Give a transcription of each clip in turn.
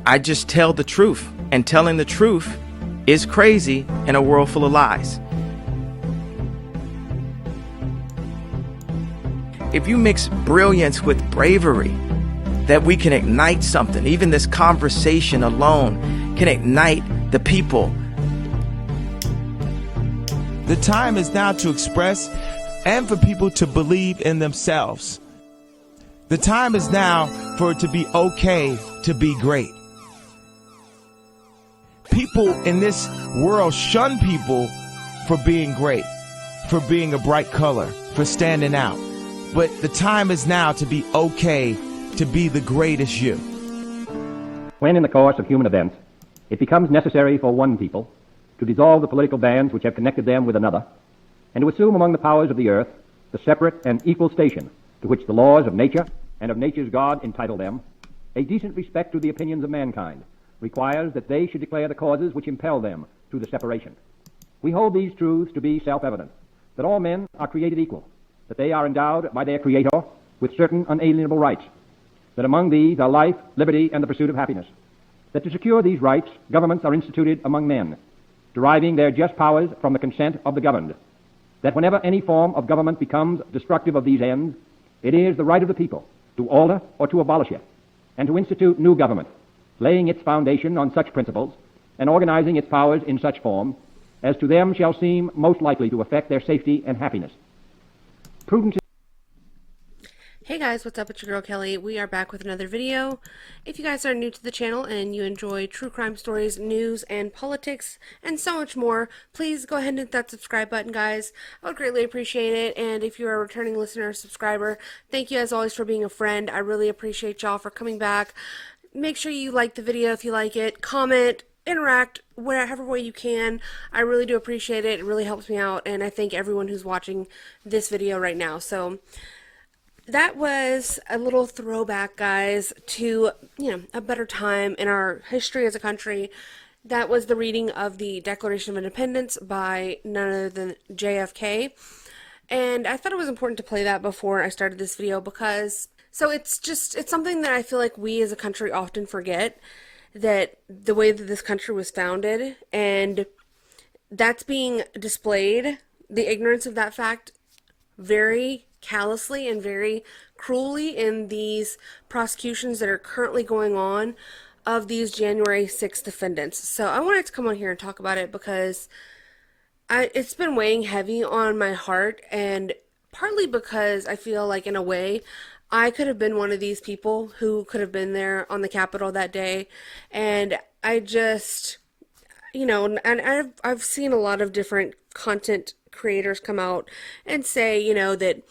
I just tell the truth, and telling the truth is crazy in a world full of lies. If you mix brilliance with bravery, that we can ignite something. Even this conversation alone can ignite the people. The time is now to express and for people to believe in themselves. The time is now for it to be okay to be great. People in this world shun people for being great, for being a bright color, for standing out. But the time is now to be okay to be the greatest you. When in the course of human events it becomes necessary for one people to dissolve the political bands which have connected them with another, and to assume among the powers of the earth the separate and equal station to which the laws of nature and of nature's God entitle them, a decent respect to the opinions of mankind requires that they should declare the causes which impel them to the separation. We hold these truths to be self-evident, that all men are created equal, that they are endowed by their Creator with certain unalienable rights, that among these are life, liberty, and the pursuit of happiness, that to secure these rights, governments are instituted among men, deriving their just powers from the consent of the governed, that whenever any form of government becomes destructive of these ends, it is the right of the people to alter or to abolish it, and to institute new government, laying its foundation on such principles and organizing its powers in such form as to them shall seem most likely to affect their safety and happiness. Prudence. Hey guys, what's up? It's your girl Kelly. We are back with another video. If you guys are new to the channel and you enjoy true crime stories, news, and politics, and so much more, please go ahead and hit that subscribe button, guys. I would greatly appreciate it. And if you're a returning listener or subscriber, thank you as always for being a friend. I really appreciate y'all for coming back. Make sure you like the video if you like it, comment, interact whatever way you can. I really do appreciate it. It really helps me out, and I thank everyone who's watching this video right now. So that was a little throwback, guys, to, a better time in our history as a country. That was the reading of the Declaration of Independence by none other than JFK. And I thought it was important to play that before I started this video because, it's something that I feel like we as a country often forget, that the way that this country was founded, and that's being displayed, the ignorance of that fact, very callously and very cruelly in these prosecutions that are currently going on of these January 6th defendants. So I wanted to come on here and talk about it because it's been weighing heavy on my heart, and partly because I feel like, in a way, I could have been one of these people who could have been there on the Capitol that day. And I just, and I've seen a lot of different content creators come out and say, that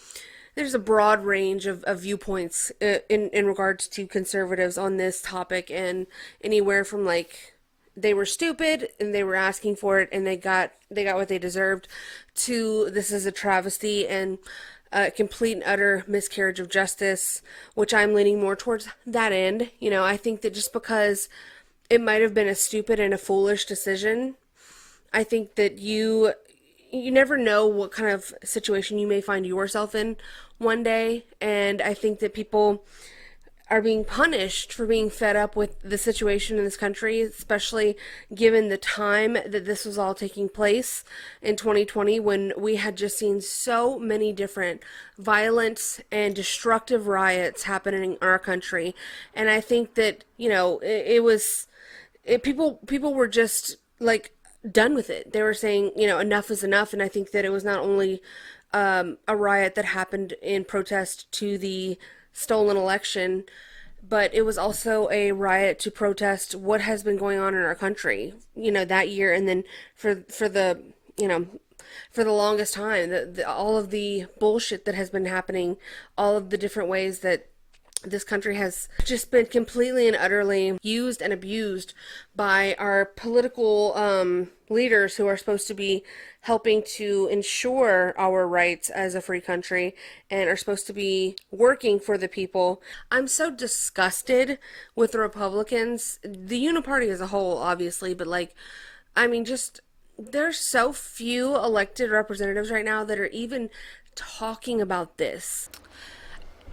there's a broad range of viewpoints in regards to conservatives on this topic, and anywhere from like they were stupid and they were asking for it and they got what they deserved, to this is a travesty and a complete and utter miscarriage of justice, which I'm leaning more towards that end. I think that just because it might have been a stupid and a foolish decision, I think that you never know what kind of situation you may find yourself in one day, and I think that people are being punished for being fed up with the situation in this country, especially given the time that this was all taking place in 2020, when we had just seen so many different violent and destructive riots happening in our country. And I think that, people were just like done with it. They were saying, enough is enough. And I think that it was not only a riot that happened in protest to the stolen election, but it was also a riot to protest what has been going on in our country, that year. And then for the longest time, all of the bullshit that has been happening, all of the different ways that this country has just been completely and utterly used and abused by our political leaders, who are supposed to be helping to ensure our rights as a free country and are supposed to be working for the people. I'm so disgusted with the Republicans, the Uniparty as a whole, obviously, but there's so few elected representatives right now that are even talking about this.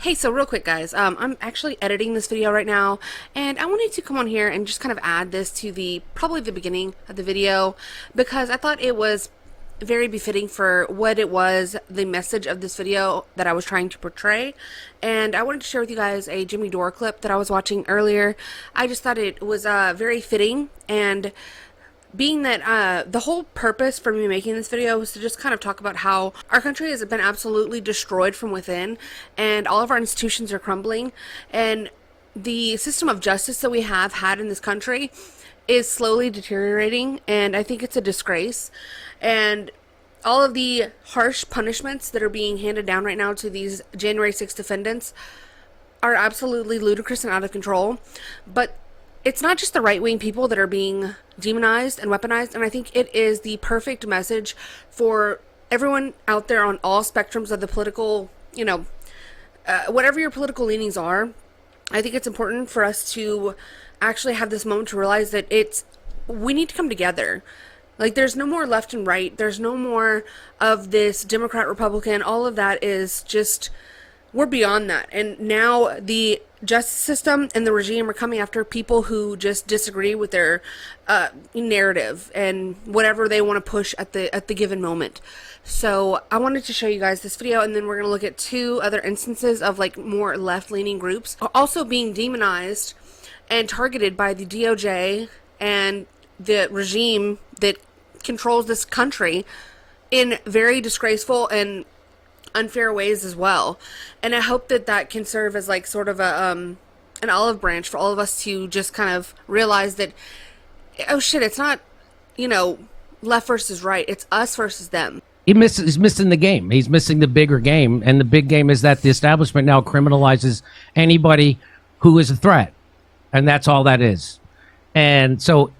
Hey, so real quick, guys, I'm actually editing this video right now, and I wanted to come on here and just kind of add this to probably the beginning of the video, because I thought it was very befitting for what it was, the message of this video that I was trying to portray. And I wanted to share with you guys a Jimmy Dore clip that I was watching earlier. I just thought it was very fitting, and being that the whole purpose for me making this video was to just kind of talk about how our country has been absolutely destroyed from within, and all of our institutions are crumbling, and the system of justice that we have had in this country is slowly deteriorating, and I think it's a disgrace. And all of the harsh punishments that are being handed down right now to these January 6th defendants are absolutely ludicrous and out of control. But it's not just the right-wing people that are being demonized and weaponized, and I think it is the perfect message for everyone out there on all spectrums of the political, whatever your political leanings are. I think it's important for us to actually have this moment to realize that we need to come together. Like, there's no more left and right. There's no more of this Democrat, Republican. All of that is just, we're beyond that. And now the justice system and the regime are coming after people who just disagree with their narrative and whatever they want to push at the given moment. So I wanted to show you guys this video, and then we're going to look at two other instances of like more left-leaning groups also being demonized and targeted by the DOJ and the regime that controls this country in very disgraceful and unfair ways as well. And I hope that that can serve as like sort of an olive branch for all of us to just kind of realize that, oh shit, it's not, left versus right. It's us versus them. He's missing the game. He's missing the bigger game. And the big game is that the establishment now criminalizes anybody who is a threat. And that's all that is. And so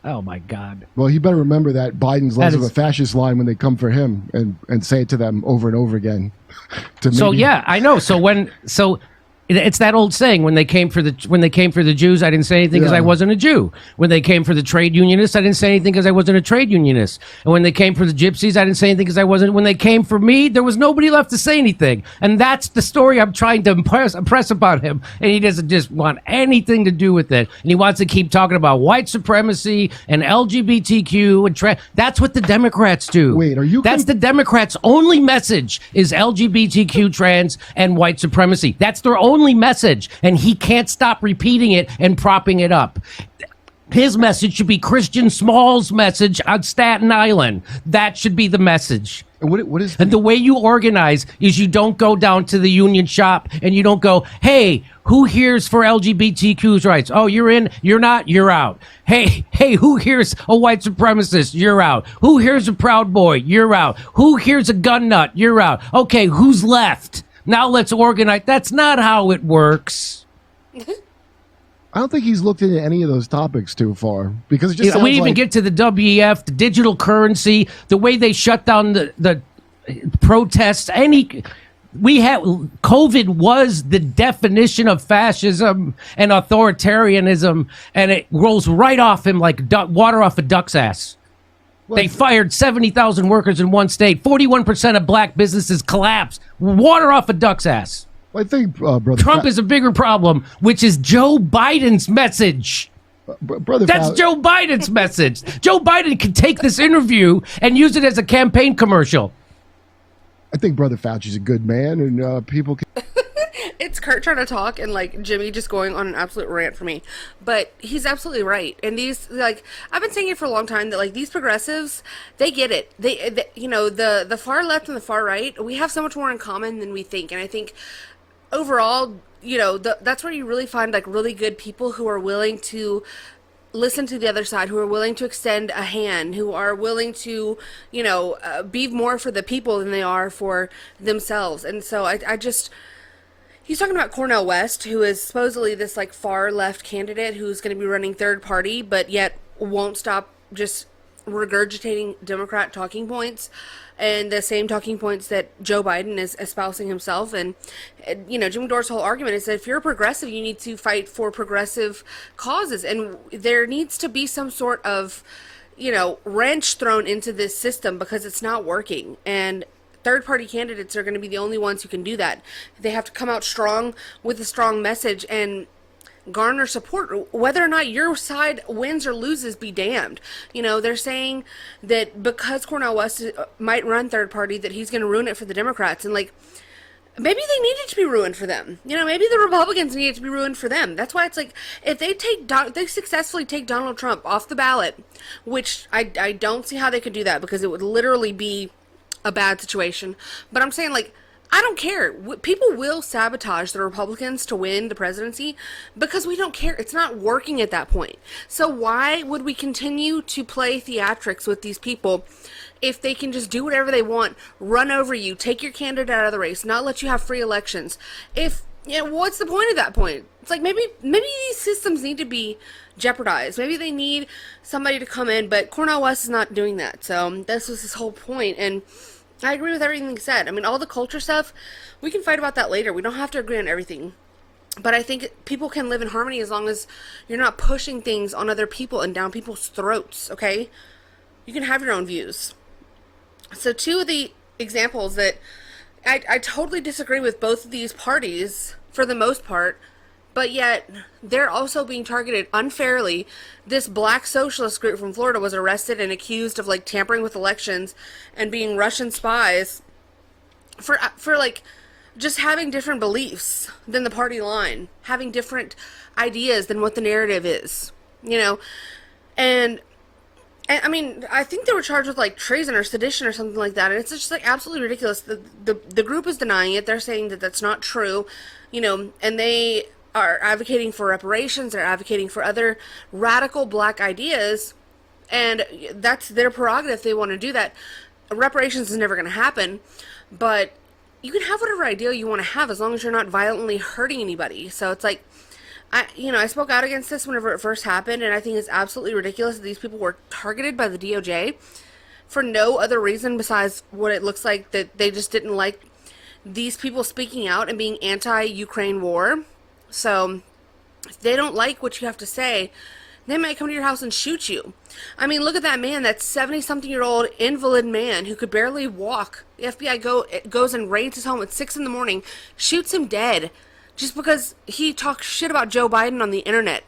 oh my God. Well, you better remember that Biden's less of a fascist line when they come for him and say it to them over and over again. Yeah, I know. So it's that old saying, when they came for the Jews, I didn't say anything because I wasn't a Jew. When they came for the trade unionists, I didn't say anything because I wasn't a trade unionist. And when they came for the gypsies, I didn't say anything because I wasn't. When they came for me, there was nobody left to say anything. And that's the story I'm trying to impress upon him. And he doesn't just want anything to do with it. And he wants to keep talking about white supremacy and LGBTQ and that's what the Democrats do. Wait, are you? That's the Democrats' only message is LGBTQ, trans, and white supremacy. That's their only message, and he can't stop repeating it and propping it up. His message should be Christian Small's message on Staten Island. That should be the message. What is? And the way you organize is you don't go down to the union shop and you don't go, hey, who here's for LGBTQ's rights? Oh, you're in, you're not, you're out. Hey, who here's a white supremacist? You're out. Who here's a Proud Boy? You're out. Who here's a gun nut? You're out. Okay, who's left? Now let's organize. That's not how it works. I don't think he's looked into any of those topics too far, because it just we didn't even get to the WEF, the digital currency, the way they shut down the protests. COVID was the definition of fascism and authoritarianism, and it rolls right off him like water off a duck's ass. They fired 70,000 workers in one state. 41% of black businesses collapsed. Water off a duck's ass. I think, Brother Trump is a bigger problem, which is Joe Biden's message. That's Joe Biden's message. Joe Biden can take this interview and use it as a campaign commercial. I think Brother Fauci's a good man, and people can... It's Kurt trying to talk and like Jimmy just going on an absolute rant for me, but he's absolutely right. And these, like, I've been saying it for a long time that like these progressives, they get it. They the far left and the far right, we have so much more in common than we think. And I think overall, that's where you really find like really good people who are willing to listen to the other side, who are willing to extend a hand, who are willing to, be more for the people than they are for themselves. And so I just... He's talking about Cornel West, who is supposedly this like far left candidate who's going to be running third party, but yet won't stop just regurgitating Democrat talking points and the same talking points that Joe Biden is espousing himself. And, Jim Dore's whole argument is that if you're a progressive, you need to fight for progressive causes. And there needs to be some sort of, wrench thrown into this system because it's not working. And third-party candidates are going to be the only ones who can do that. They have to come out strong with a strong message and garner support. Whether or not your side wins or loses, be damned. You know, they're saying that because Cornel West might run third party, that he's going to ruin it for the Democrats. And, like, maybe they need it to be ruined for them. You know, maybe the Republicans need it to be ruined for them. That's why it's like, if they successfully take Donald Trump off the ballot, which I don't see how they could do that, because it would literally be a bad situation. But I'm saying, like, I don't care. People will sabotage the Republicans to win the presidency because we don't care. It's not working at that point. So why would we continue to play theatrics with these people if they can just do whatever they want, run over you, take your candidate out of the race, not let you have free elections? If, you know, what's the point of that point? It's like, maybe these systems need to be jeopardized. Maybe they need somebody to come in, but Cornel West is not doing that. So this was his whole point, and I agree with everything he said. I mean, all the culture stuff, we can fight about that later. We don't have to agree on everything. But I think people can live in harmony as long as you're not pushing things on other people and down people's throats, okay? You can have your own views. So two of the examples that I totally disagree with both of these parties for the most part, but yet they're also being targeted unfairly. This black socialist group from Florida was arrested and accused of, like, tampering with elections and being Russian spies for like, just having different beliefs than the party line, having different ideas than what the narrative is, you know. And I mean, I think they were charged with, like, treason or sedition or something like that, and it's just, like, absolutely ridiculous. The group is denying it. They're saying that that's not true, you know, and they are advocating for reparations. They're advocating for other radical black ideas, and that's their prerogative if they want to do that. Reparations is never going to happen, but you can have whatever idea you want to have as long as you're not violently hurting anybody. So it's like, I spoke out against this whenever it first happened, and I think it's absolutely ridiculous that these people were targeted by the DOJ for no other reason besides what it looks like, that they just didn't like these people speaking out and being anti-Ukraine war. So if they don't like what you have to say, they might come to your house and shoot you. I mean, look at that man, that 70-something-year-old invalid man who could barely walk. The FBI goes and raids his home at 6 in the morning, shoots him dead, just because he talked shit about Joe Biden on the internet.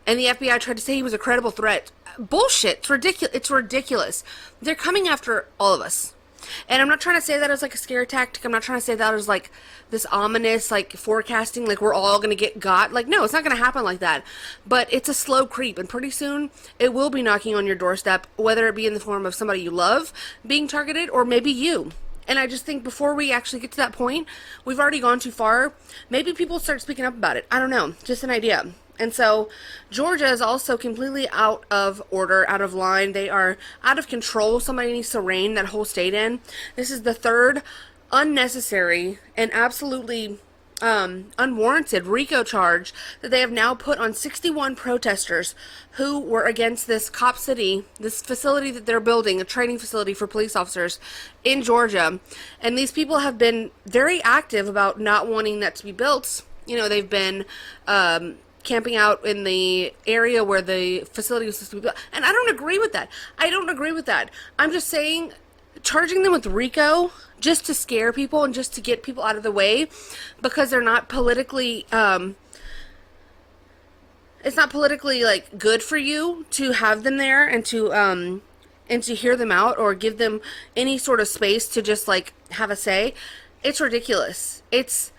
And the FBI tried to say he was a credible threat. Bullshit. It's ridiculous. It's ridiculous. They're coming after all of us. And I'm not trying to say that as, like, a scare tactic. I'm not trying to say that as, like, this ominous, like, forecasting, like, we're all going to get got. Like, no, it's not going to happen like that. But it's a slow creep, and pretty soon it will be knocking on your doorstep, whether it be in the form of somebody you love being targeted, or maybe you. And I just think before we actually get to that point, we've already gone too far. Maybe people start speaking up about it. I don't know. Just an idea. And so Georgia is also completely out of order, out of line. They are out of control. Somebody needs to rein that whole state in. This is the third unnecessary and absolutely unwarranted RICO charge that they have now put on 61 protesters who were against this cop city, this facility that they're building, a training facility for police officers in Georgia. And these people have been very active about not wanting that to be built. You know, they've been camping out in the area where the facility was supposed to be built. And I don't agree with that. I don't agree with that. I'm just saying, charging them with RICO just to scare people and just to get people out of the way because they're not politically, it's not politically, like, good for you to have them there and to hear them out or give them any sort of space to just, like, have a say. It's ridiculous. It's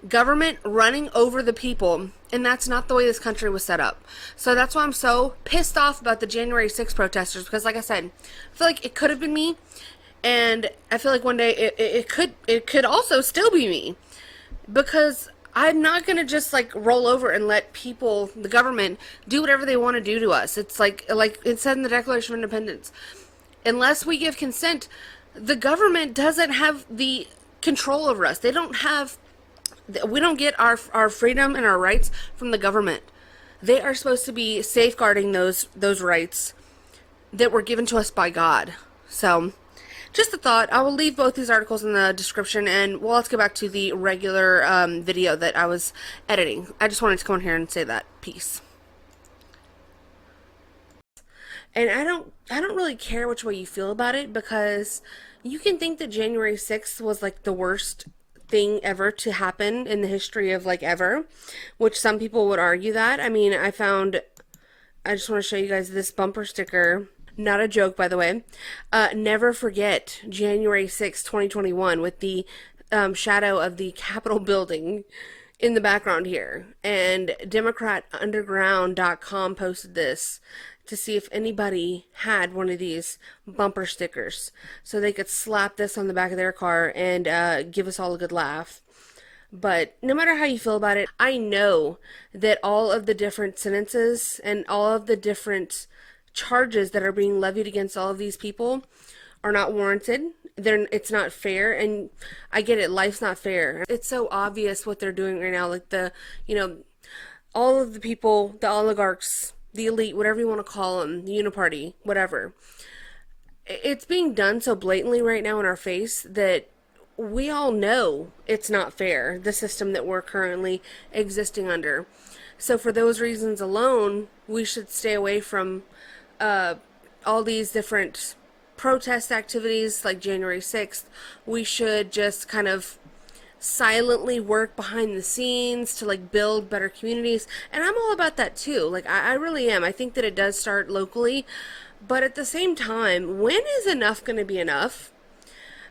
government running over the people, and that's not the way this country was set up. So that's why I'm so pissed off about the January 6th protesters, because, like I said, I feel like it could have been me, and I feel like one day it could also still be me, because I'm not going to just, like, roll over and let people, the government, do whatever they want to do to us. It's like it said in the Declaration of Independence, unless we give consent, the government doesn't have the control over us. We don't get our freedom and our rights from the government. They are supposed to be safeguarding those rights that were given to us by God. So, just a thought. I will leave both these articles in the description, and well, let's go back to the regular video that I was editing. I just wanted to come on here and say that. Peace. And I don't really care which way you feel about it, because You can think that January 6th was like the worst thing ever to happen in the history of like ever, which some people would argue that. I mean, I just want to show you guys this bumper sticker. Not a joke, by the way. Never forget January 6th, 2021, with the shadow of the Capitol building in the background here. And DemocratUnderground.com posted this to see if anybody had one of these bumper stickers so they could slap this on the back of their car and give us all a good laugh. But no matter how you feel about it, I know that all of the different sentences and all of the different charges that are being levied against all of these people are not warranted. It's not fair, and I get it, life's not fair. It's so obvious what they're doing right now, like all of the people, the oligarchs, the elite, whatever you want to call them, the uniparty, whatever. It's being done so blatantly right now in our face that we all know it's not fair, the system that we're currently existing under. So for those reasons alone, we should stay away from all these different protest activities like January 6th. We should just kind of silently work behind the scenes to like build better communities. And I'm all about that too. Like I really am. I think that it does start locally. But at the same time, when is enough going to be enough?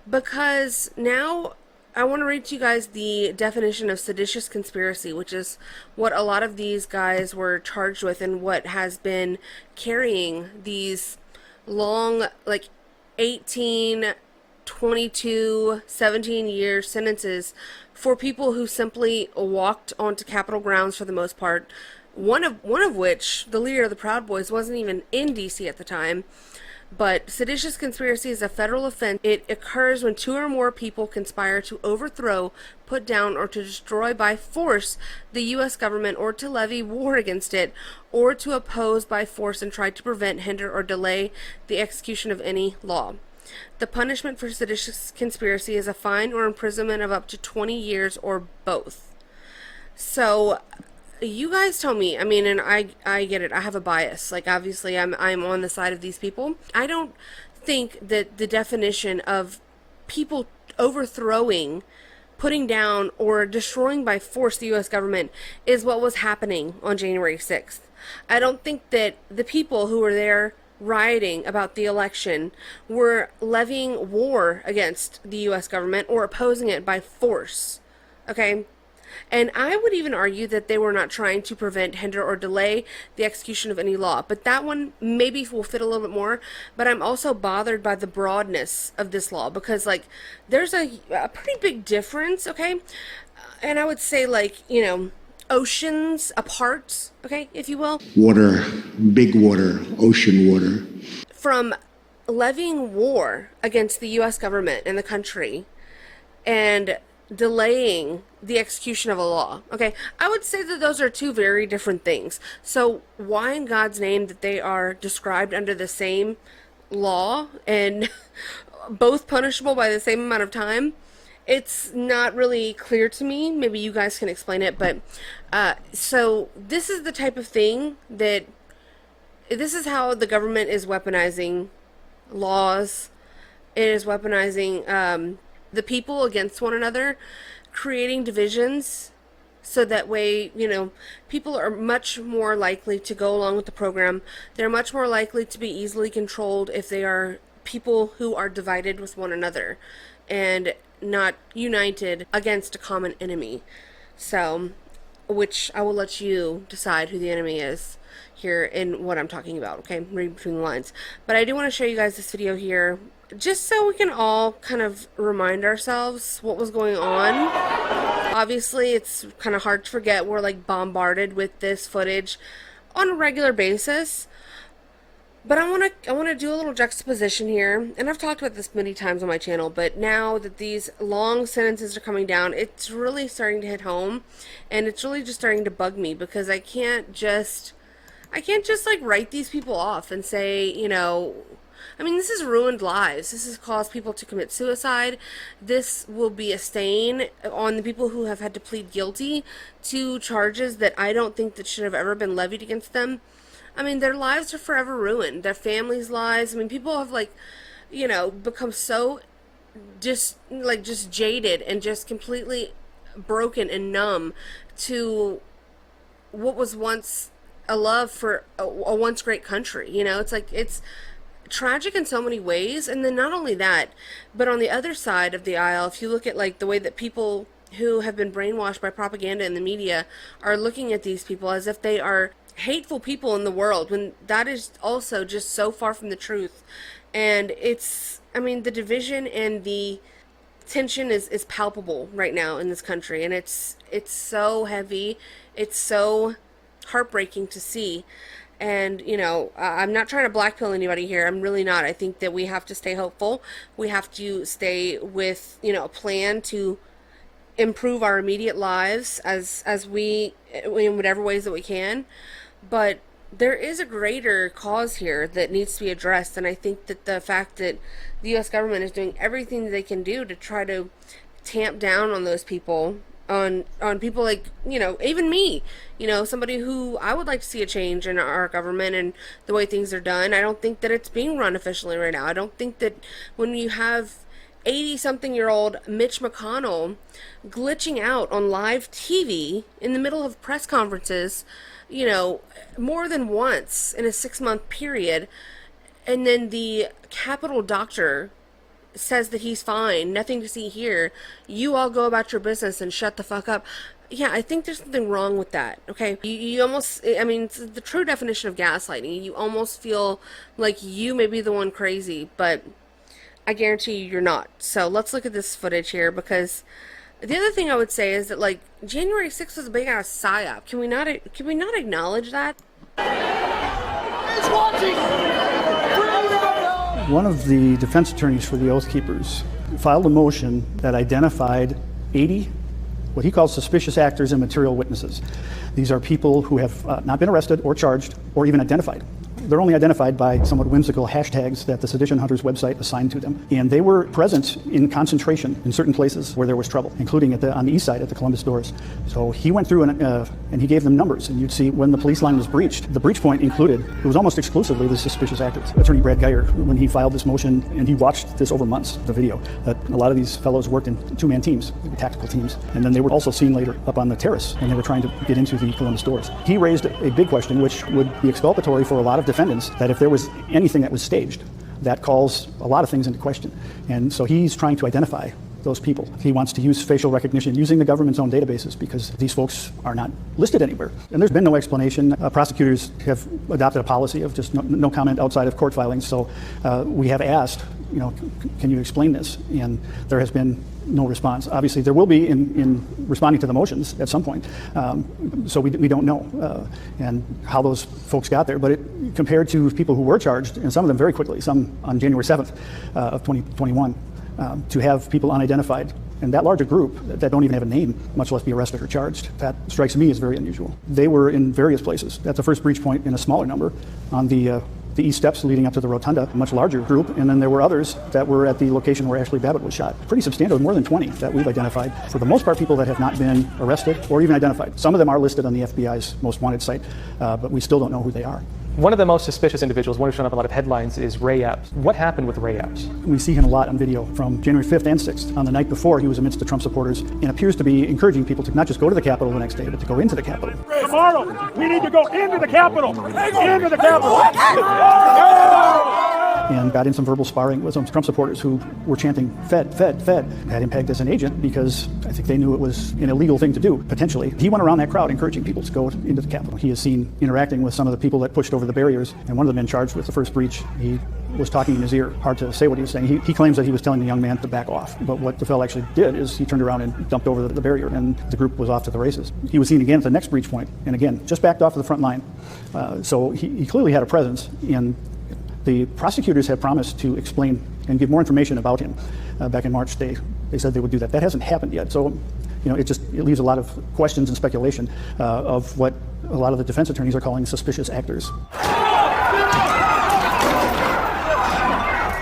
Because now I want to read to you guys the definition of seditious conspiracy, which is what a lot of these guys were charged with and what has been carrying these long, like 18, 22, 17-year sentences for people who simply walked onto Capitol grounds for the most part. One of which, the leader of the Proud Boys, wasn't even in D.C. at the time. But seditious conspiracy is a federal offense. It occurs when two or more people conspire to overthrow, put down, or to destroy by force the U.S. government, or to levy war against it, or to oppose by force and try to prevent, hinder, or delay the execution of any law. The punishment for seditious conspiracy is a fine or imprisonment of up to 20 years or both. So you guys tell me. I mean, and I get it. I have a bias. Like, obviously, I'm on the side of these people. I don't think that the definition of people overthrowing, putting down, or destroying by force the U.S. government is what was happening on January 6th. I don't think that the people who were there rioting about the election were levying war against the U.S. government or opposing it by force. Okay? And I would even argue that they were not trying to prevent, hinder, or delay the execution of any law. But that one maybe will fit a little bit more. But I'm also bothered by the broadness of this law because, like, there's a pretty big difference, okay? And I would say, like, oceans apart, okay, if you will. Water, big water, ocean water. From levying war against the U.S. government and the country and delaying the execution of a law. Okay, I would say that those are two very different things. So why in God's name that they are described under the same law and both punishable by the same amount of time? It's not really clear to me. Maybe you guys can explain it, but so this is the type of thing that this is how the government is weaponizing laws. It is weaponizing the people against one another, creating divisions so that way, people are much more likely to go along with the program. They're much more likely to be easily controlled if they are people who are divided with one another and not united against a common enemy. So, which I will let you decide who the enemy is here in what I'm talking about, okay? Read between the lines. But I do want to show you guys this video here just so we can all kind of remind ourselves what was going on. Obviously, it's kind of hard to forget we're like bombarded with this footage on a regular basis. But I want to do a little juxtaposition here, and I've talked about this many times on my channel, but now that these long sentences are coming down, it's really starting to hit home, and it's really just starting to bug me because I can't just like write these people off and say, I mean, this has ruined lives. This has caused people to commit suicide. This will be a stain on the people who have had to plead guilty to charges that I don't think that should have ever been levied against them. I mean, their lives are forever ruined. Their families' lives. I mean, people have, become so just jaded and just completely broken and numb to what was once a love for a once great country. You know, it's like, it's tragic in so many ways. And then not only that, but on the other side of the aisle, if you look at like the way that people who have been brainwashed by propaganda in the media are looking at these people as if they are hateful people in the world, when that is also just so far from the truth. And it's, I mean, the division and the tension is palpable right now in this country, and it's so heavy, it's so heartbreaking to see. And, you know, I'm not trying to blackpill anybody here. I'm really not. I think that we have to stay hopeful. We have to stay with, you know, a plan to improve our immediate lives as we, in whatever ways that we can. But there is a greater cause here that needs to be addressed. And I think that the fact that the U.S. government is doing everything that they can do to try to tamp down on those people, on people like, you know, even me, you know, somebody who I would like to see a change in our government and the way things are done. I don't think that it's being run efficiently right now. I don't think that when you have 80-something-year-old Mitch McConnell glitching out on live TV in the middle of press conferences, you know, more than once in a 6-month period, and then the Capitol doctor says that he's fine, nothing to see here, you all go about your business and shut the fuck up. Yeah, I think there's something wrong with that, okay? You almost, I mean, it's the true definition of gaslighting. You almost feel like you may be the one crazy, but I guarantee you you're not. So let's look at this footage here, because the other thing I would say is that, like, January 6th was a big ass psyop. Can we not acknowledge that? It's watching! One of the defense attorneys for the Oath Keepers filed a motion that identified 80 what he calls suspicious actors and material witnesses. These are people who have not been arrested or charged or even identified. They're only identified by somewhat whimsical hashtags that the Sedition Hunters website assigned to them. And they were present in concentration in certain places where there was trouble, including on the east side at the Columbus Doors. So he went through and he gave them numbers, and you'd see when the police line was breached. The breach point included, it was almost exclusively the suspicious actors. Attorney Brad Geyer, when he filed this motion, and he watched this over months, the video, that a lot of these fellows worked in two-man teams, tactical teams. And then they were also seen later up on the terrace, and they were trying to get into the Columbus Doors. He raised a big question, which would be exculpatory for a lot of defendants, that if there was anything that was staged, that calls a lot of things into question. And so he's trying to identify those people. He wants to use facial recognition using the government's own databases, because these folks are not listed anywhere. And there's been no explanation. Prosecutors have adopted a policy of just no comment outside of court filings. So we have asked, you know, can you explain this? And there has been no response. Obviously, there will be in responding to the motions at some point. So we don't know and how those folks got there. But compared to people who were charged, and some of them very quickly, some on January 7th of 2021, to have people unidentified, and that larger group that don't even have a name, much less be arrested or charged, that strikes me as very unusual. They were in various places. That's the first breach point in a smaller number on the east steps leading up to the rotunda, a much larger group, and then there were others that were at the location where Ashley Babbitt was shot. Pretty substantial, more than 20 that we've identified. For the most part, people that have not been arrested or even identified. Some of them are listed on the FBI's most wanted site, but we still don't know who they are. One of the most suspicious individuals, one who's shown up in a lot of headlines, is Ray Epps. What happened with Ray Epps? We see him a lot on video from January 5th and 6th. On the night before, he was amidst the Trump supporters and appears to be encouraging people to not just go to the Capitol the next day, but to go into the Capitol. Tomorrow, we need to go into the Capitol! Into the Capitol! And got in some verbal sparring with some Trump supporters who were chanting, Fed, Fed, Fed. Had him pegged as an agent because I think they knew it was an illegal thing to do, potentially. He went around that crowd encouraging people to go into the Capitol. He is seen interacting with some of the people that pushed over the barriers, and one of the men charged with the first breach, he was talking in his ear. Hard to say what he was saying. He claims that he was telling the young man to back off, but what the fellow actually did is he turned around and dumped over the barrier, and the group was off to the races. He was seen again at the next breach point, and again, just backed off to the front line. So he clearly had a presence, and the prosecutors had promised to explain and give more information about him. Back in March, they said they would do that. That hasn't happened yet. So, you know, it leaves a lot of questions and speculation of what a lot of the defense attorneys are calling suspicious actors.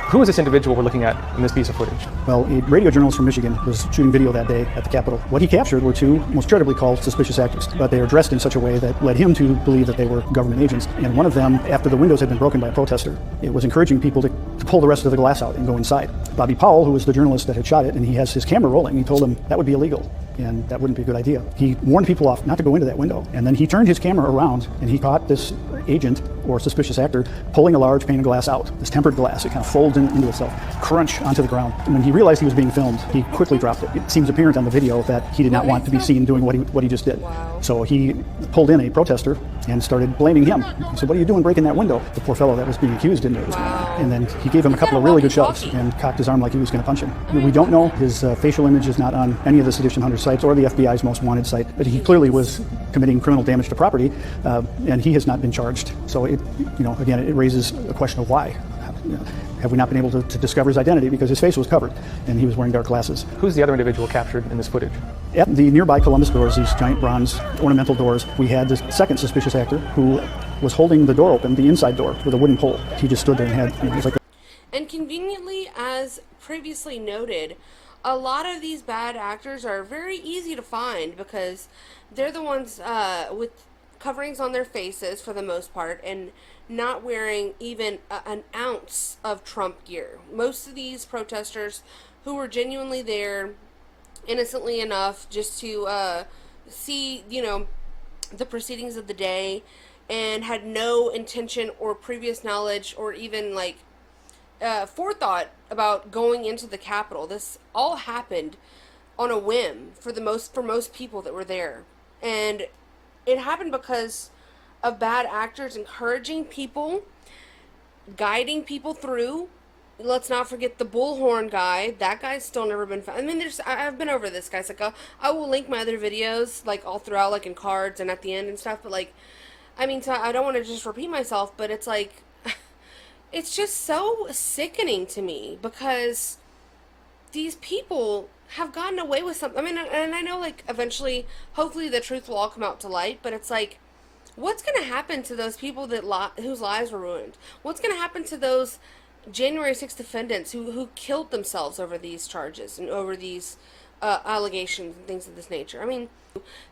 Who is this individual we're looking at in this piece of footage? Well, a radio journalist from Michigan was shooting video that day at the Capitol. What he captured were two, most charitably called suspicious actors, but they were dressed in such a way that led him to believe that they were government agents. And one of them, after the windows had been broken by a protester, it was encouraging people to to pull the rest of the glass out and go inside. Bobby Powell, who was the journalist that had shot it, and he has his camera rolling, he told him that would be illegal and that wouldn't be a good idea. He warned people off not to go into that window, and then he turned his camera around and he caught this agent or suspicious actor pulling a large pane of glass out, this tempered glass. It kind of folds into itself, crunch onto the ground. And when he realized he was being filmed, he quickly dropped it. It seems apparent on the video that he did not want to be seen doing what he just did. Wow. So he pulled in a protester and started blaming him. He said, "What are you doing breaking that window?" The poor fellow that was being accused didn't know it was going on. And then he gave him a couple of really good shoves and cocked his arm like he was going to punch him. We don't know. His facial image is not on any of the Sedition Hunter sites or the FBI's most wanted site, but he clearly was committing criminal damage to property, and he has not been charged. So it raises a question of why. Have we not been able to discover his identity because his face was covered and he was wearing dark glasses? Who's the other individual captured in this footage? At the nearby Columbus doors, these giant bronze ornamental doors, we had this second suspicious actor who was holding the door open, the inside door, with a wooden pole. He just stood there and had, it was like And conveniently, as previously noted, a lot of these bad actors are very easy to find because they're the ones with coverings on their faces for the most part and not wearing even an ounce of Trump gear. Most of these protesters who were genuinely there innocently enough just to see, the proceedings of the day and had no intention or previous knowledge or even forethought about going into the Capitol. This all happened on a whim for most people that were there. And it happened because of bad actors encouraging people, guiding people through. Let's not forget the bullhorn guy. That guy's still never been found. I mean, I've been over this, guys. I will link my other videos, all throughout, in cards and at the end and stuff. But, so I don't want to just repeat myself, but it's it's just so sickening to me because these people have gotten away with something. I mean, and I know, eventually, hopefully the truth will all come out to light, but it's what's going to happen to those people whose lives were ruined? What's going to happen to those January 6th defendants who killed themselves over these charges and over these allegations and things of this nature? I mean,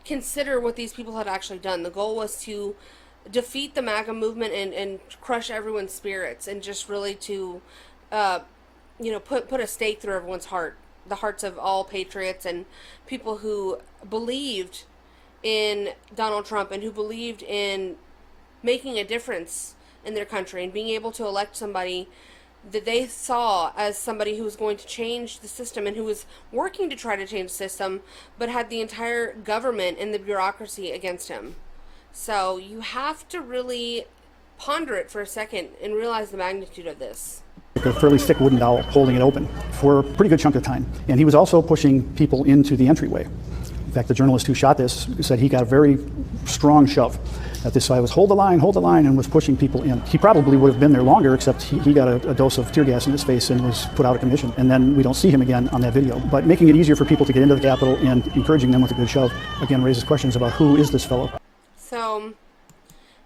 consider what these people had actually done. The goal was to defeat the MAGA movement and crush everyone's spirits and just really to, put a stake through everyone's heart, the hearts of all patriots and people who believed in Donald Trump and who believed in making a difference in their country and being able to elect somebody that they saw as somebody who was going to change the system and who was working to try to change the system, but had the entire government and the bureaucracy against him. So you have to really ponder it for a second and realize the magnitude of this. A fairly thick wooden dowel holding it open for a pretty good chunk of time. And he was also pushing people into the entryway. In fact, the journalist who shot this said he got a very strong shove at this. So I was hold the line, and was pushing people in. He probably would have been there longer, except he got a dose of tear gas in his face and was put out of commission. And then we don't see him again on that video. But making it easier for people to get into the Capitol and encouraging them with a good shove, again, raises questions about who is this fellow. So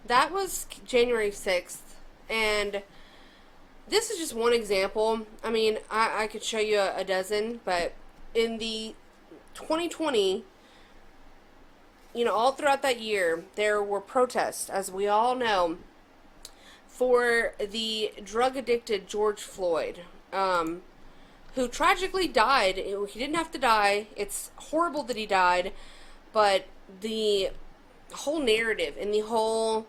that was January 6th. And this is just one example. I mean, I could show you a dozen, but in the 2020, all throughout that year, there were protests, as we all know, for the drug-addicted George Floyd, who tragically died. He didn't have to die. It's horrible that he died, but the whole narrative and the whole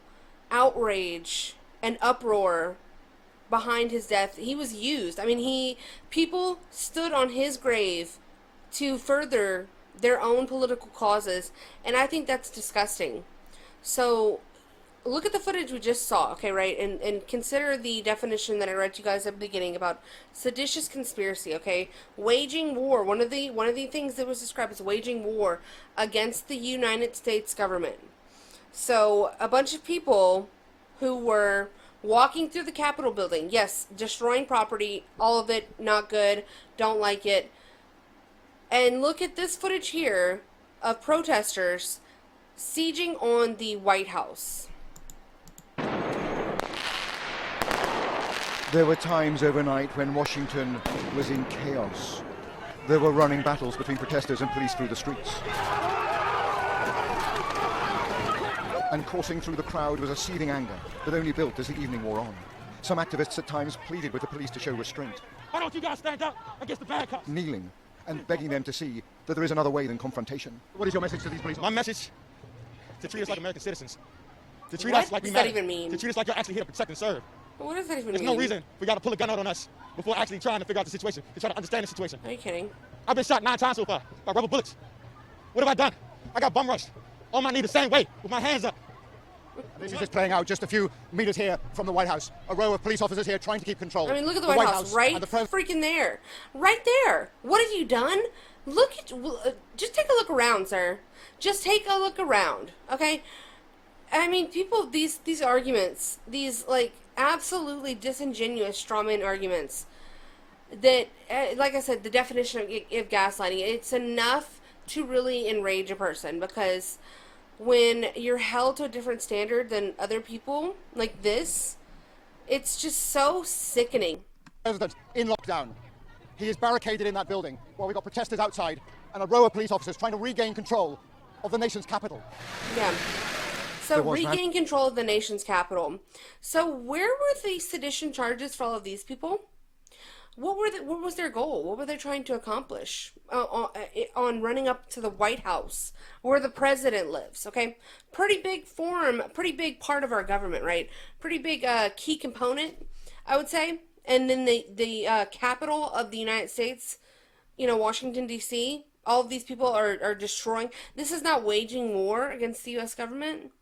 outrage and uproar behind his death, he was used. I mean, people stood on his grave to further their own political causes, and I think that's disgusting. So look at the footage we just saw, okay, right? And consider the definition that I read to you guys at the beginning about seditious conspiracy, okay? Waging war. One of the things that was described as waging war against the United States government. So a bunch of people who were walking through the Capitol building, yes, destroying property, all of it not good, don't like it. And look at this footage here of protesters sieging on the White House. There were times overnight when Washington was in chaos. There were running battles between protesters and police through the streets. And coursing through the crowd was a seething anger that only built as the evening wore on. Some activists at times pleaded with the police to show restraint. Why don't you guys stand up against the bad cops? Kneeling and begging them to see that there is another way than confrontation. What is your message to these police? My message, to treat us like American citizens. To treat What us like we does that matter. even mean? To treat us like you're actually here to protect and serve. What does that even There's mean? no reason we got to pull a gun out on us before actually trying to figure out the situation, to try to understand the situation. Are you kidding? I've been shot 9 times so far by rubber bullets. What have I done? I got bum rushed on my knee the same way with my hands up. This is just playing out just a few meters here from the White House. A row of police officers here trying to keep control. I mean, look at the White House right freaking there. Right there. What have you done? Look at, just take a look around, sir. Just take a look around, okay? I mean, people, these arguments, these, like, absolutely disingenuous strawman arguments that, like I said, the definition of gaslighting, it's enough to really enrage a person, because when you're held to a different standard than other people, like this, it's just so sickening. President in lockdown. He is barricaded in that building while we've got protesters outside and a row of police officers trying to regain control of the nation's capital. Yeah. So regain control of the nation's capital. So where were the sedition charges for all of these people? What was their goal? What were they trying to accomplish on running up to the White House, where the president lives? Okay, pretty big pretty big part of our government, right? Pretty big key component, I would say. And then the capital of the United States, you know, Washington D.C. All of these people are destroying. This is not waging war against the U.S. government.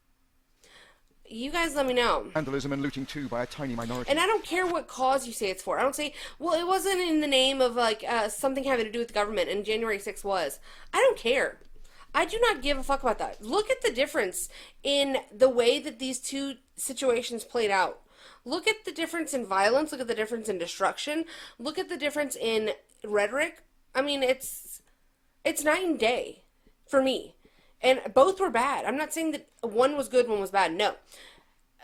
You guys let me know. Vandalism and looting too by a tiny minority. And I don't care what cause you say it's for. I don't say, well, it wasn't in the name of like something having to do with the government, and January 6th was. I don't care. I do not give a fuck about that. Look at the difference in the way that these two situations played out. Look at the difference in violence. Look at the difference in destruction. Look at the difference in rhetoric. I mean, it's night and day for me. And both were bad. I'm not saying that one was good, one was bad. No,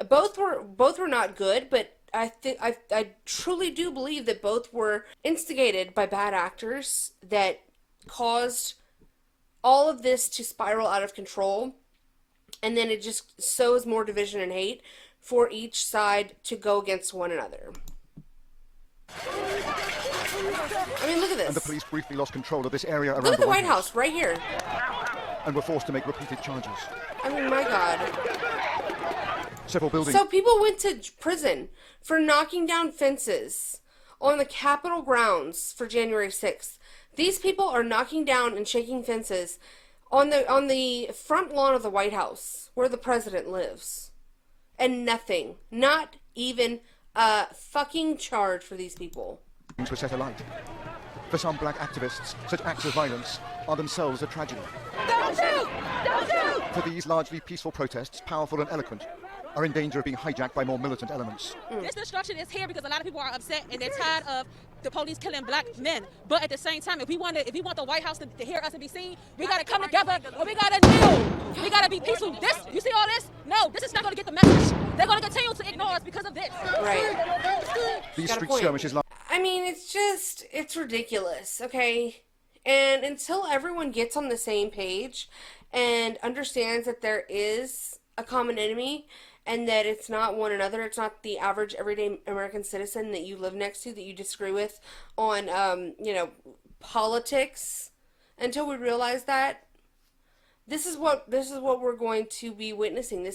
both were not good. But I truly do believe that both were instigated by bad actors that caused all of this to spiral out of control, and then it just sows more division and hate for each side to go against one another. I mean, look at this. And the police briefly lost control of this area around Look at the White House right here. And were forced to make repeated charges. I mean, my God. Several buildings. So people went to prison for knocking down fences on the Capitol grounds for January 6th. These people are knocking down and shaking fences on the front lawn of the White House where the president lives. And nothing. Not even a fucking charge for these people. Were set alight. For some black activists, such acts of violence are themselves a tragedy. Don't shoot! Don't shoot! For these largely peaceful protests, powerful and eloquent, are in danger of being hijacked by more militant elements. This destruction is here because a lot of people are upset and they're tired of the police killing black men. But at the same time, if we want the White House to hear us and be seen, we gotta come together and we gotta kneel. We gotta be peaceful. You see all this? No, this is not gonna get the message. They're gonna continue to ignore us because of this. Right. These street skirmishes. I mean, it's ridiculous, okay? And until everyone gets on the same page and understands that there is a common enemy and that it's not one another, it's not the average everyday American citizen that you live next to, that you disagree with on, you know, politics, until we realize that, this is what we're going to be witnessing.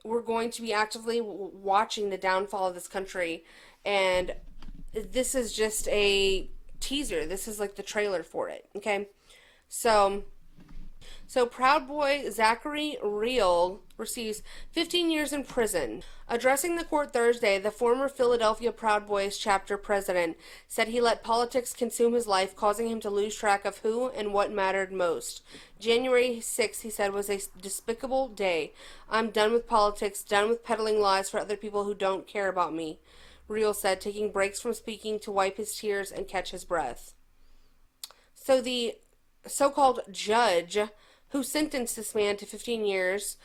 We're going to be actively watching the downfall of this country, and this is just a teaser. This is like the trailer for it, okay? So Proud Boy Zachary Real receives 15 years in prison. Addressing the court Thursday, the former Philadelphia Proud Boys chapter president said he let politics consume his life, causing him to lose track of who and what mattered most. January 6th, he said, was a despicable day. I'm done with politics, done with peddling lies for other people who don't care about me, Real said, taking breaks from speaking to wipe his tears and catch his breath. So the so-called judge who sentenced this man to 15 years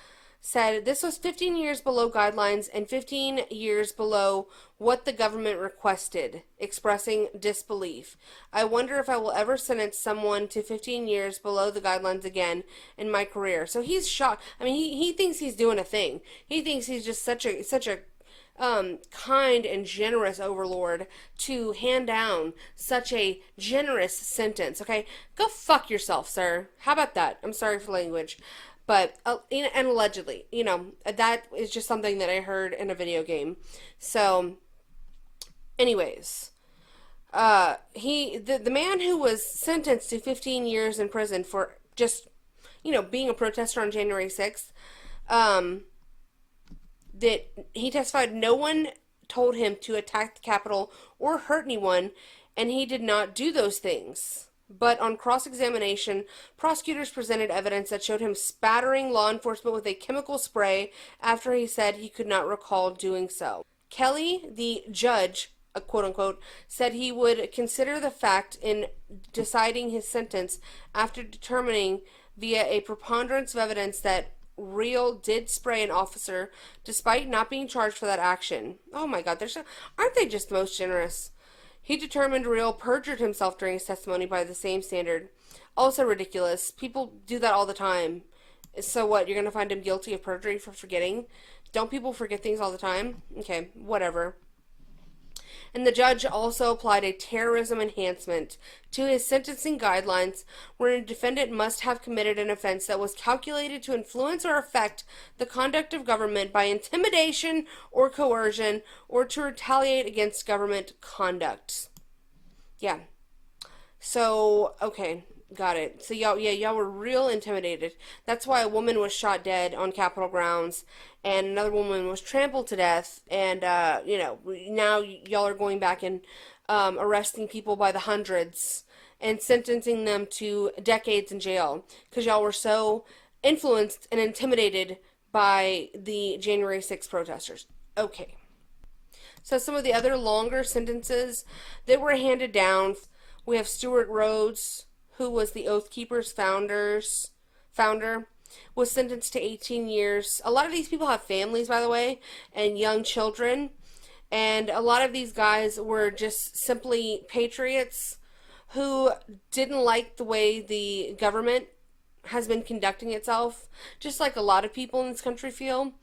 said this was 15 years below guidelines and 15 years below what the government requested, expressing disbelief. I wonder if I will ever sentence someone to 15 years below the guidelines again in my career. So he's shocked. I mean, he thinks he's doing a thing. He thinks he's just such a kind and generous overlord to hand down such a generous sentence. Okay, go fuck yourself, sir. How about that? I'm sorry for language, but and allegedly, that is just something that I heard in a video game. So, anyways, the man who was sentenced to 15 years in prison for just being a protester on January 6th, that he testified no one told him to attack the Capitol or hurt anyone, and he did not do those things. But on cross-examination, prosecutors presented evidence that showed him spattering law enforcement with a chemical spray after he said he could not recall doing so. Kelly, the judge, quote-unquote, said he would consider the fact in deciding his sentence after determining via a preponderance of evidence that Real did spray an officer despite not being charged for that action. Oh my God, aren't they just the most generous? He determined Real perjured himself during his testimony by the same standard. Also ridiculous. People do that all the time. So what, you're going to find him guilty of perjury for forgetting? Don't people forget things all the time? Okay, whatever. And the judge also applied a terrorism enhancement to his sentencing guidelines, where a defendant must have committed an offense that was calculated to influence or affect the conduct of government by intimidation or coercion, or to retaliate against government conduct. Yeah. So, okay. Got it. So y'all were real intimidated. That's why a woman was shot dead on Capitol grounds, and another woman was trampled to death. And now y'all are going back and arresting people by the hundreds and sentencing them to decades in jail because y'all were so influenced and intimidated by the January 6th protesters. Okay. So some of the other longer sentences that were handed down, we have Stuart Rhodes, who was the Oath Keepers founder, was sentenced to 18 years. A lot of these people have families, by the way, and young children. And a lot of these guys were just simply patriots who didn't like the way the government has been conducting itself, just like a lot of people in this country feel.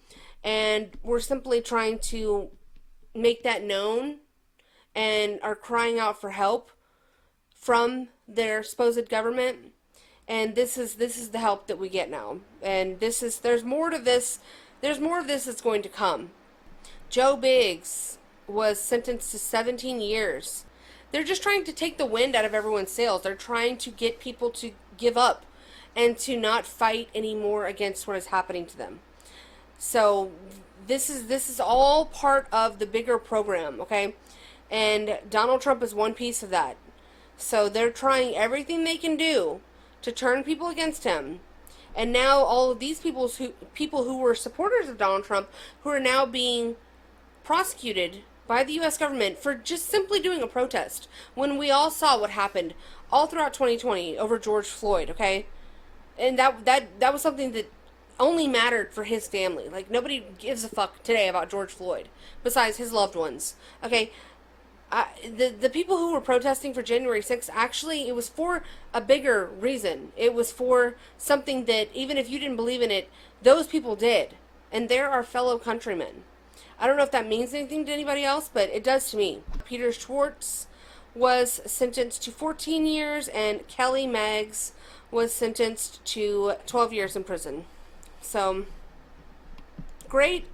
And we're simply trying to make that known and are crying out for help from their supposed government, and this is the help that we get now. And there's more to this. There's more of this that's going to come. Joe Biggs was sentenced to 17 years. They're just trying to take the wind out of everyone's sails. They're trying to get people to give up and to not fight anymore against what is happening to them. So this is all part of the bigger program, okay? And Donald Trump is one piece of that. So they're trying everything they can do to turn people against him. And now all of these people who were supporters of Donald Trump, who are now being prosecuted by the U.S. government for just simply doing a protest, when we all saw what happened all throughout 2020 over George Floyd, okay? And that was something that only mattered for his family. Like, nobody gives a fuck today about George Floyd besides his loved ones, okay? The people who were protesting for January 6th, actually, it was for a bigger reason. It was for something that, even if you didn't believe in it, those people did. And they're our fellow countrymen. I don't know if that means anything to anybody else, but it does to me. Peter Schwartz was sentenced to 14 years, and Kelly Meggs was sentenced to 12 years in prison. So, great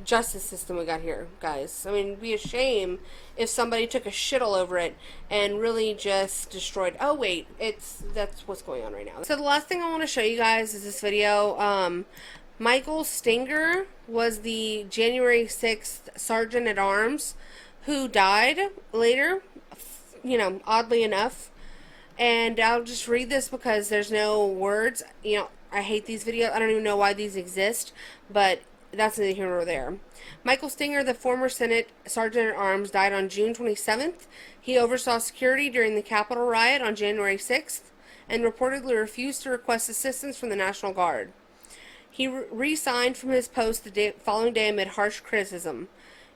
justice system we got here, guys. I mean, it'd be a shame if somebody took a shit all over it and really just destroyed. Oh wait, that's what's going on right now. So the last thing I want to show you guys is this video. Michael Stenger was the January 6th Sergeant at Arms who died later, oddly enough. And I'll just read this because there's no words. I hate these videos. I don't even know why these exist, but that's neither here nor there. Michael Stenger, the former Senate Sergeant at Arms, died on June 27th. He oversaw security during the Capitol riot on January 6th and reportedly refused to request assistance from the National Guard. He resigned from his post the following day amid harsh criticism.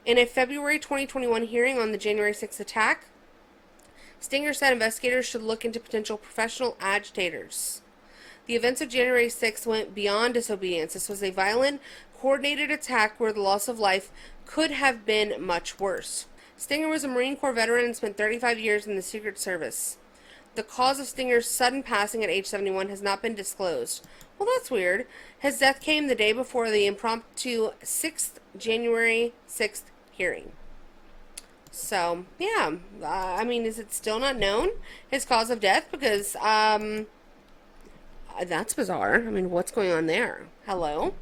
In a February 2021 hearing on the January 6th attack, Stenger said investigators should look into potential professional agitators. The events of January 6th went beyond disobedience. This was a violent, coordinated attack where the loss of life could have been much worse. Stinger was a Marine Corps veteran and spent 35 years in the Secret Service. The cause of Stinger's sudden passing at age 71 has not been disclosed. Well, that's weird. His death came the day before the impromptu January 6th hearing. So, yeah. I mean, is it still not known, his cause of death? Because, that's bizarre. I mean, what's going on there? Hello?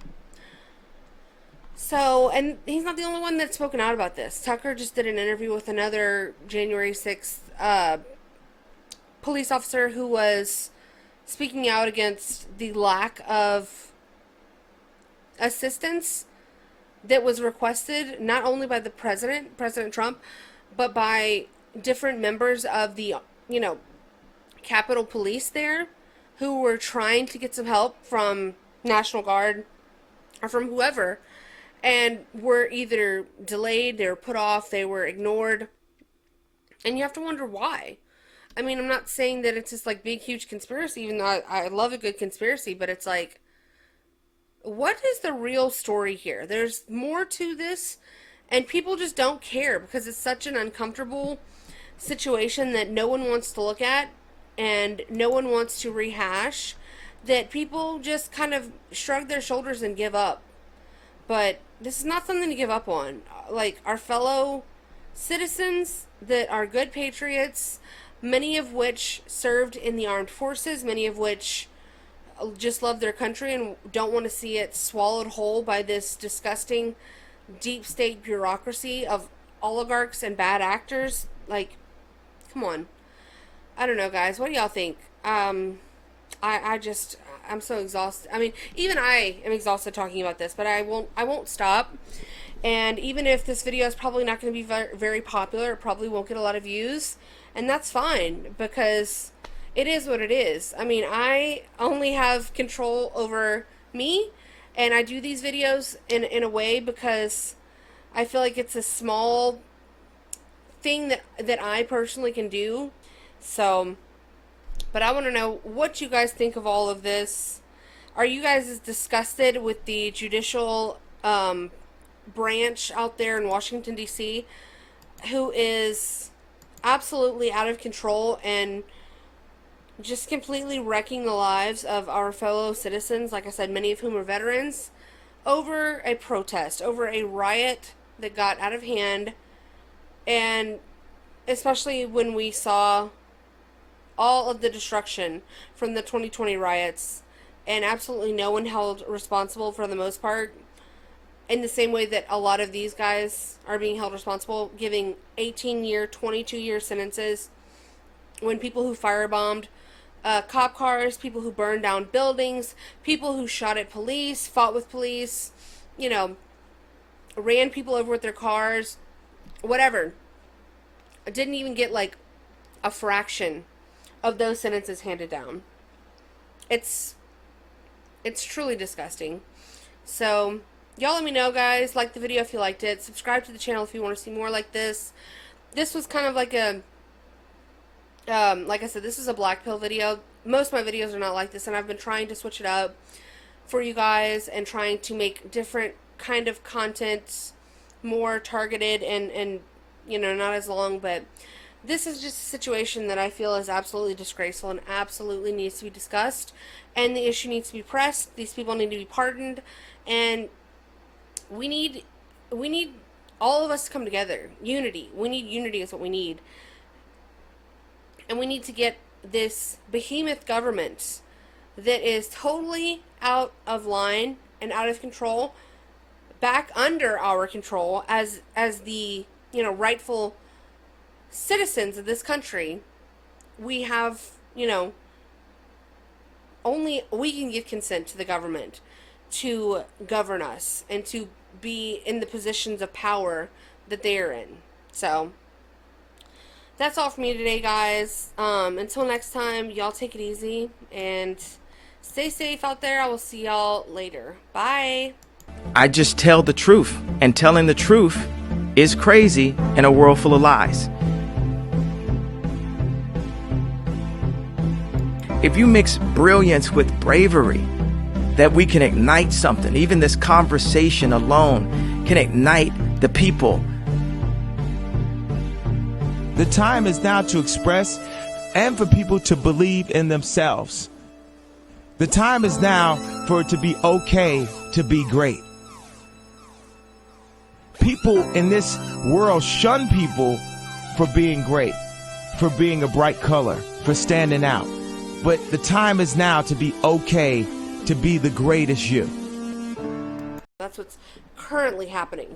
So, and he's not the only one that's spoken out about this. Tucker just did an interview with another January 6th police officer who was speaking out against the lack of assistance that was requested not only by the President Trump, but by different members of the, Capitol Police there, who were trying to get some help from National Guard or from whoever, and were either delayed, they were put off, they were ignored, and you have to wonder why. I mean, I'm not saying that it's this like big, huge conspiracy, even though I love a good conspiracy, but it's like, what is the real story here? There's more to this, and people just don't care because it's such an uncomfortable situation that no one wants to look at and no one wants to rehash, that people just kind of shrug their shoulders and give up. But this is not something to give up on. Like, our fellow citizens that are good patriots, many of which served in the armed forces, many of which just love their country and don't want to see it swallowed whole by this disgusting deep state bureaucracy of oligarchs and bad actors. Like, come on. I don't know, guys. What do y'all think? I'm so exhausted. I mean, even I am exhausted talking about this, but I won't stop. And even if this video is probably not going to be very, very popular, it probably won't get a lot of views, and that's fine, because it is what it is. I mean, I only have control over me, and I do these videos in a way because I feel like it's a small thing that I personally can do. So, but I want to know what you guys think of all of this. Are you guys as disgusted with the judicial branch out there in Washington, D.C., who is absolutely out of control and just completely wrecking the lives of our fellow citizens, like I said, many of whom are veterans, over a protest, over a riot that got out of hand, and especially when we saw all of the destruction from the 2020 riots, and absolutely no one held responsible for the most part, in the same way that a lot of these guys are being held responsible, giving 18-year, 22-year sentences, when people who firebombed cop cars, people who burned down buildings, people who shot at police, fought with police, ran people over with their cars, whatever, didn't even get like a fraction of those sentences handed down. It's truly disgusting. So y'all let me know, guys. Like the video if you liked it. Subscribe to the channel if you want to see more like this. This was kind of like a like I said, this is a black pill video. Most of my videos are not like this, and I've been trying to switch it up for you guys and trying to make different kind of content, more targeted and not as long. But this is just a situation that I feel is absolutely disgraceful and absolutely needs to be discussed, and the issue needs to be pressed. These people need to be pardoned, and we need all of us to come together. Unity. We need unity is what we need. And we need to get this behemoth government that is totally out of line and out of control back under our control as the rightful citizens of this country. We have only we can give consent to the government to govern us and to be in the positions of power that they are in. So that's all for me today, guys. Until next time, y'all take it easy and stay safe out there. I will see y'all later. Bye. I just tell the truth, and telling the truth is crazy in a world full of lies. If you mix brilliance with bravery, that we can ignite something. Even this conversation alone can ignite the people. The time is now to express and for people to believe in themselves. The time is now for it to be okay to be great. People in this world shun people for being great, for being a bright color, for standing out. But the time is now to be okay to be the greatest you. That's what's currently happening.